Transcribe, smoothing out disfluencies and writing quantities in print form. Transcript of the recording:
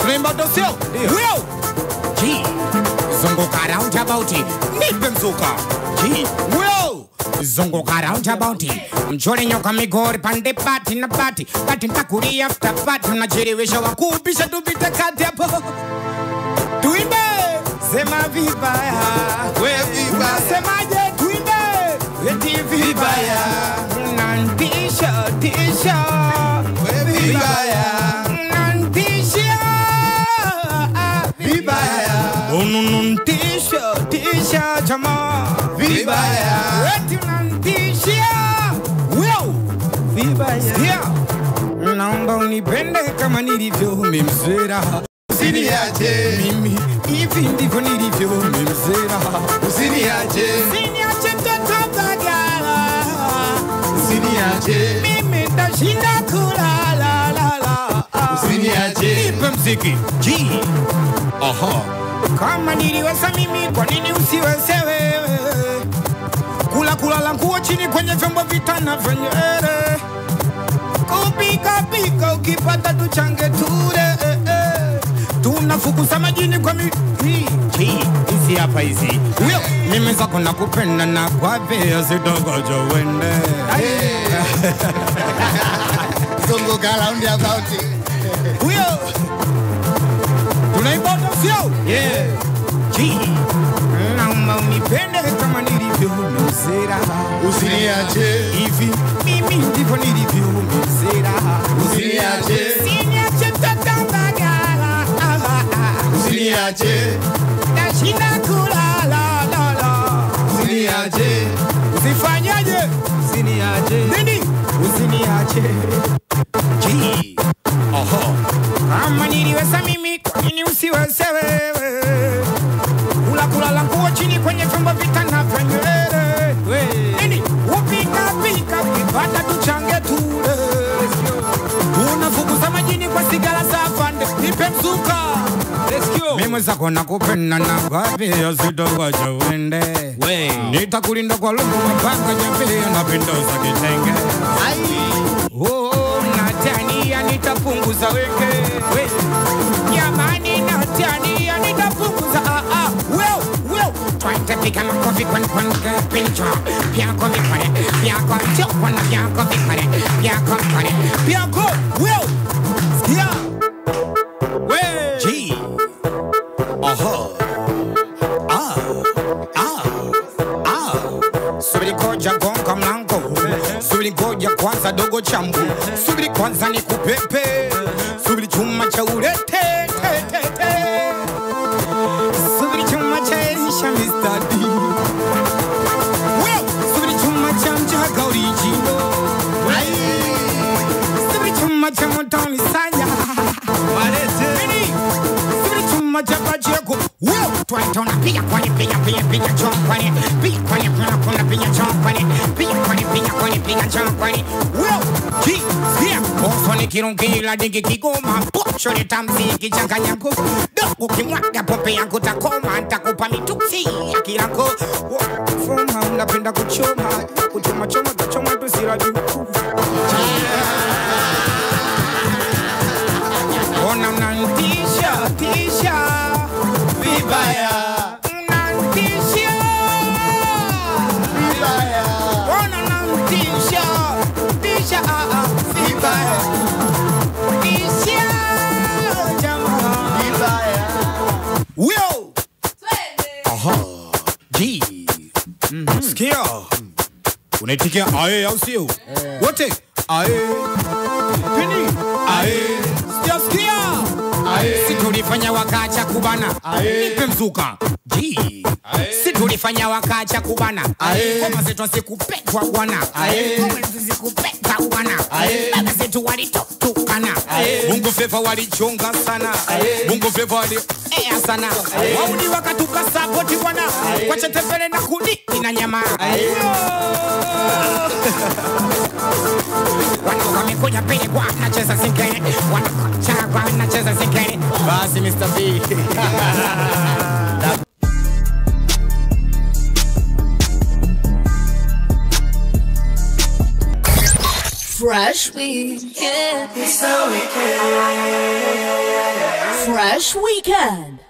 tunaimba dosio. Wio. G. Zunguka roundabout. Nipe mzuka. G. Wio. Zunguka roundabout. Mchore nyoka migori pande pati na pati. Pati ntakuri after pati. Unachiriwisha wakupisha tupite kati hapo. Tuimbe. Sema vibaya. We vibaya. Semaje tuimbe. Eti vibaya. Nantisha, tisha. We vibaya. Nantisha. Vibaya. Unununtisha, tisha chama. Vibaya. Eti nantisha. Wow. Vibaya. Yeah. Naomba unipende kama nilivyo mimsera. Usiniache mimi hivi ndivyo nilivyo mimsera. Usiniache. Usiniache mtoto bagala. Usiniache. Mimi nitashinda kula la la la. Usiniache. Nipe mziki. G. Aha. Kama niliweza mimi kwa nini usiweze wewe? Kula la nguo chini kwenye vyombo vitana vyenyere. Kupika pika ukipata tuchange ture. Tunafukuza majini kwa hizi hapa hizi. Mimi zako nakupenda na kwa vile sitogojo wende. Zunguka roundabout. Tunaimba sio? Yeah. G. Naomba unipende kama nilivyo mzera. Usiniache. Hivi mimi ndivyo nilivyo mzera. Usiniache. Usiniache mtoto bagala. Usiniache. Nashinda kula la la la. Usiniache. Usifanyaje? Usiniache. Nini? Usiniache. G. Aha. Kama niliweza mimi kwa nini usiweze wewe? Kula la nguo chini kwenye vyombo vitana vyenyere. Nini? Upika pika ukipata tuchange tule. Tunafukuza majini kwa sigara za fande. Nipe mzuka. Mimi zako nakupenda na gapi sitogoja wende. Nitakulinda kwa lungu mapanga jambi na pindoza kitenge. Oh, natania nitapunguza wenge. Jamani natania nitapunguza. Trying to pick up a coffee when pinch up. Pianco vicare, Pianco jump on the Pianco vicare, Pianco vicare, Pianco, will, yeah, way, G, Subiri koja gonga mlango, subiri koja kwanza dogo chambu, subiri kwanza ni kupepe, subiri chuma cha urete, subiri chuma cha elisha Mr. D. Subiri chuma cha mjaga original. Subiri chuma cha motoni sanya. Subiri chuma cha bajego. Twaitona pia kwani pia chon kwani. Pia kwani kuna pia chon kwani. Pia kwani pia chon kwani. G, yeah. Boso ni kirungila dingi kigoma. Bocho ni tamziki changanya ko. Doko kimwaga pope yangu takoma. Ntakupa mituksi ya kilako. Fuma unapenda kuchoma choma tusira juu. Ona unantisha vibaya. Unantisha vibaya. Ona unantisha vibaya. Tisha jamaa vibaya. Wio. Aha. G. Sikia. Unaitikia ae au sio? Wote ae. Pini ae. Sikia. Situlifanya wakacha kubana. Nipe mzuka. G. Situlifanya wakacha kubana. Koma zetu sikupetwa bwana. Koma zetu sikupetwa bwana. Baba zetu walitotukana. Mungu fefa walichonga sana. Mungu fefa wali sana. Wauni wakatuka support bwana. Wacha tembele na kudi ina nyama. Wamekuja pili kwa nacheza singene. Wanakocha nacheza singene. Basi Mr. B. Fresh weed, yeah. It's so weekend. Fresh Weekend.